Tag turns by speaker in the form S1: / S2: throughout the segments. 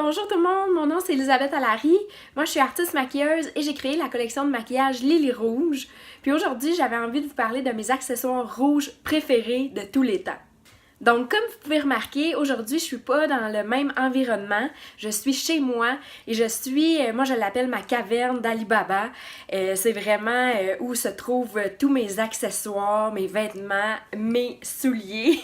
S1: bonjour tout le monde, mon nom c'est Elisabeth Allary. Moi je suis artiste maquilleuse et j'ai créé la collection de maquillage Lily Rouge. Puis aujourd'hui j'avais envie de vous parler de mes accessoires rouges préférés de tous les temps. Donc, comme vous pouvez remarquer, aujourd'hui, je suis pas dans le même environnement. Je suis chez moi et moi je l'appelle ma caverne d'Ali Baba. C'est vraiment où se trouvent tous mes accessoires, mes vêtements, mes souliers.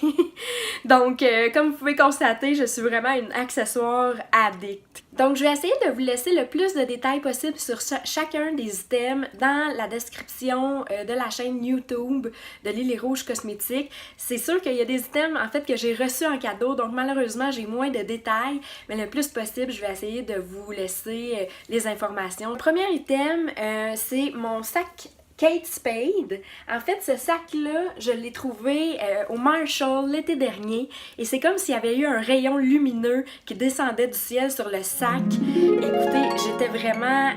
S1: Donc, comme vous pouvez constater, je suis vraiment une accessoire addict. Donc, je vais essayer de vous laisser le plus de détails possible sur chacun des items dans la description de la chaîne YouTube de Lily Rouge Cosmétiques. C'est sûr qu'il y a des items en fait que j'ai reçus en cadeau, donc malheureusement j'ai moins de détails, mais le plus possible, je vais essayer de vous laisser les informations. Le premier item, c'est mon sac Kate Spade. En fait, ce sac-là, je l'ai trouvé au Marshall l'été dernier et c'est comme s'il y avait eu un rayon lumineux qui descendait du ciel sur le sac. Écoutez, j'étais vraiment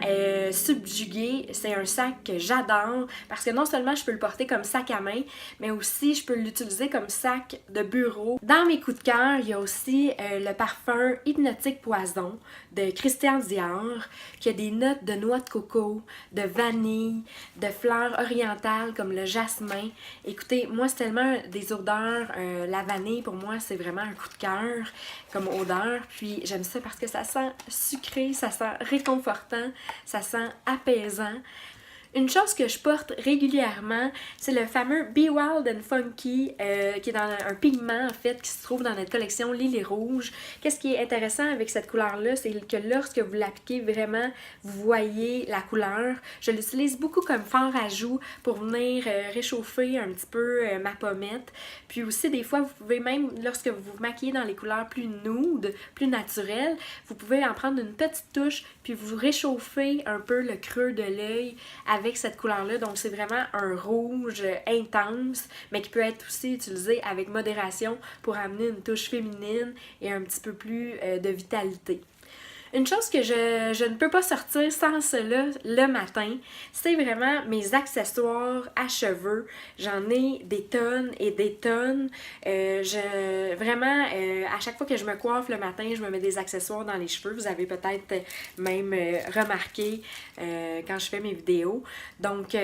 S1: subjuguée. C'est un sac que j'adore parce que non seulement je peux le porter comme sac à main, mais aussi je peux l'utiliser comme sac de bureau. Dans mes coups de cœur, il y a aussi le parfum Hypnotique Poison de Christian Dior qui a des notes de noix de coco, de vanille, de fleurs orientales comme le jasmin. Écoutez, moi c'est tellement des odeurs, la vanille pour moi c'est vraiment un coup de cœur comme odeur, puis j'aime ça parce que ça sent sucré, ça sent réconfortant, ça sent apaisant. Une chose que je porte régulièrement, c'est le fameux Be Wild and Funky qui est dans un pigment en fait qui se trouve dans notre collection Lily Rouge. Qu'est-ce qui est intéressant avec cette couleur-là, c'est que lorsque vous l'appliquez vraiment, vous voyez la couleur. Je l'utilise beaucoup comme fard à joues pour venir réchauffer un petit peu ma pommette. Puis aussi des fois, vous pouvez même, lorsque vous vous maquillez dans les couleurs plus nude, plus naturelles, vous pouvez en prendre une petite touche puis vous réchauffez un peu le creux de l'œil avec cette couleur-là. Donc, c'est vraiment un rouge intense, mais qui peut être aussi utilisé avec modération pour amener une touche féminine et un petit peu plus de vitalité. Une chose que je ne peux pas sortir sans cela le matin, c'est vraiment mes accessoires à cheveux. J'en ai des tonnes et des tonnes. Vraiment, à chaque fois que je me coiffe le matin, je me mets des accessoires dans les cheveux. Vous avez peut-être même remarqué quand je fais mes vidéos. Donc,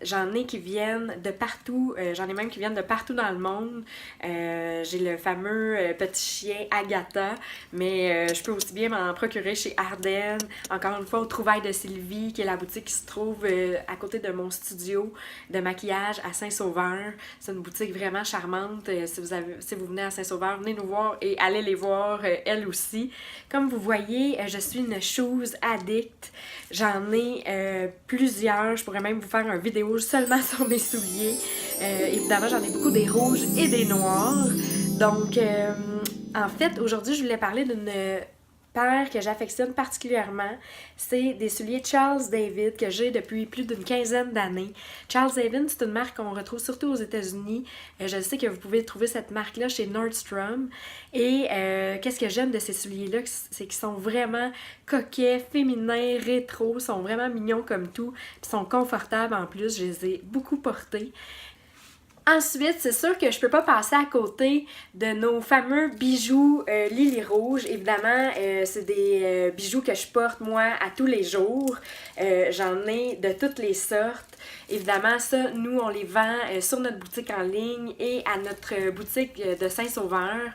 S1: j'en ai qui viennent de partout. J'en ai même qui viennent de partout dans le monde. J'ai le fameux petit chien Agatha, mais je peux aussi bien m'en procurer chez Ardennes, encore une fois au Trouvailles de Sylvie, qui est la boutique qui se trouve à côté de mon studio de maquillage à Saint-Sauveur. C'est une boutique vraiment charmante. Si vous venez à Saint-Sauveur, venez nous voir et allez les voir elles aussi. Comme vous voyez, je suis une shoes addict. J'en ai plusieurs. Je pourrais même vous faire une vidéo seulement sur mes souliers. Évidemment, j'en ai beaucoup des rouges et des noirs. Donc, en fait, aujourd'hui, je voulais parler d'une paire que j'affectionne particulièrement. C'est des souliers Charles David que j'ai depuis plus d'une quinzaine d'années. Charles David, c'est une marque qu'on retrouve surtout aux États-Unis. Je sais que vous pouvez trouver cette marque-là chez Nordstrom. Et qu'est-ce que j'aime de ces souliers-là, c'est qu'ils sont vraiment coquets, féminins, rétro, sont vraiment mignons comme tout, puis sont confortables en plus. Je les ai beaucoup portés. Ensuite, c'est sûr que je peux pas passer à côté de nos fameux bijoux Lily Rouge. Évidemment, c'est des bijoux que je porte moi à tous les jours. J'en ai de toutes les sortes. Évidemment, ça, nous, on les vend sur notre boutique en ligne et à notre boutique de Saint-Sauveur.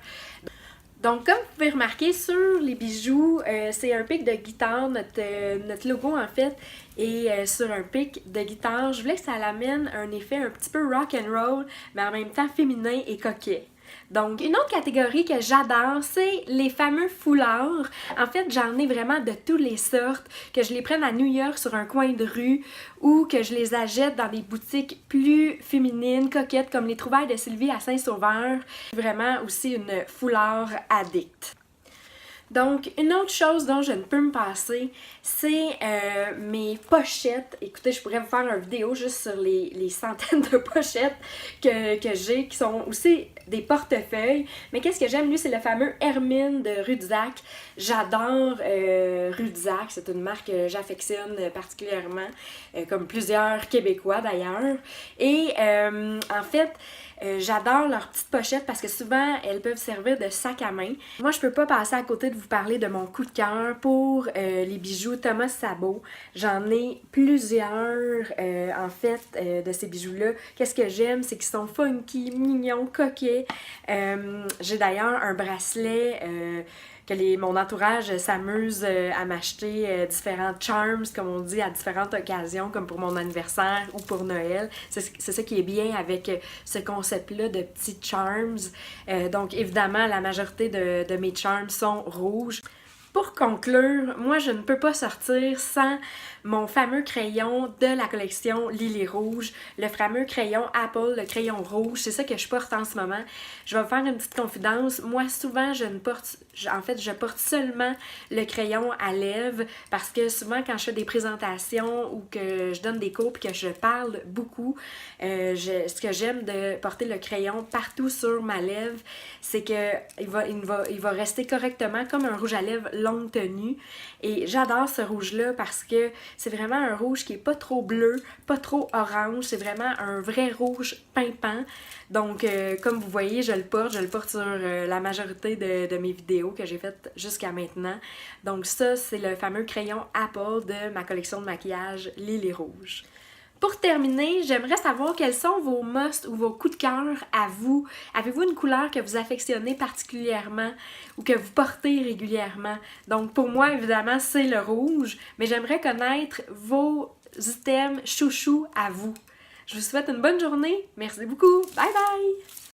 S1: Donc, comme vous pouvez remarquer sur les bijoux, c'est un pic de guitare, notre logo en fait, est sur un pic de guitare. Je voulais que ça l'amène un effet un petit peu rock and roll, mais en même temps féminin et coquet. Donc, une autre catégorie que j'adore, c'est les fameux foulards. En fait, j'en ai vraiment de toutes les sortes, que je les prenne à New York sur un coin de rue ou que je les achète dans des boutiques plus féminines, coquettes, comme les Trouvailles de Sylvie à Saint-Sauveur. Vraiment aussi une foulard addict. Donc, une autre chose dont je ne peux me passer, c'est mes pochettes. Écoutez, je pourrais vous faire une vidéo juste sur les centaines de pochettes que j'ai, qui sont aussi des portefeuilles. Mais qu'est-ce que j'aime, lui, c'est le fameux Hermine de Rudzac. J'adore Rudzac, c'est une marque que j'affectionne particulièrement, comme plusieurs Québécois d'ailleurs. Et en fait, J'adore leurs petites pochettes parce que souvent, elles peuvent servir de sac à main. Moi, je peux pas passer à côté de vous parler de mon coup de cœur pour les bijoux Thomas Sabot. J'en ai plusieurs, en fait, de ces bijoux-là. Qu'est-ce que j'aime, c'est qu'ils sont funky, mignons, coquets. J'ai d'ailleurs un bracelet que mon entourage s'amuse à m'acheter différents charms, comme on dit, à différentes occasions, comme pour mon anniversaire ou pour Noël. C'est ça qui est bien avec ce concept-là de petits charms. Donc, évidemment, la majorité de mes charms sont rouges. Pour conclure, moi je ne peux pas sortir sans mon fameux crayon de la collection Lily Rouge, le fameux crayon Apple, le crayon rouge, c'est ça que je porte en ce moment. Je vais vous faire une petite confidence, moi souvent je porte seulement le crayon à lèvres parce que souvent quand je fais des présentations ou que je donne des cours et que je parle beaucoup, ce que j'aime de porter le crayon partout sur ma lèvre, c'est que il va rester correctement comme un rouge à lèvres longue tenue. Et j'adore ce rouge-là parce que c'est vraiment un rouge qui est pas trop bleu, pas trop orange. C'est vraiment un vrai rouge pimpant. Donc, comme vous voyez, je le porte sur la majorité de mes vidéos que j'ai faites jusqu'à maintenant. Donc ça, c'est le fameux crayon Apple de ma collection de maquillage Lily Rouge. Pour terminer, j'aimerais savoir quels sont vos musts ou vos coups de cœur à vous. Avez-vous une couleur que vous affectionnez particulièrement ou que vous portez régulièrement? Donc pour moi, évidemment, c'est le rouge, mais j'aimerais connaître vos items chouchous à vous. Je vous souhaite une bonne journée. Merci beaucoup. Bye bye!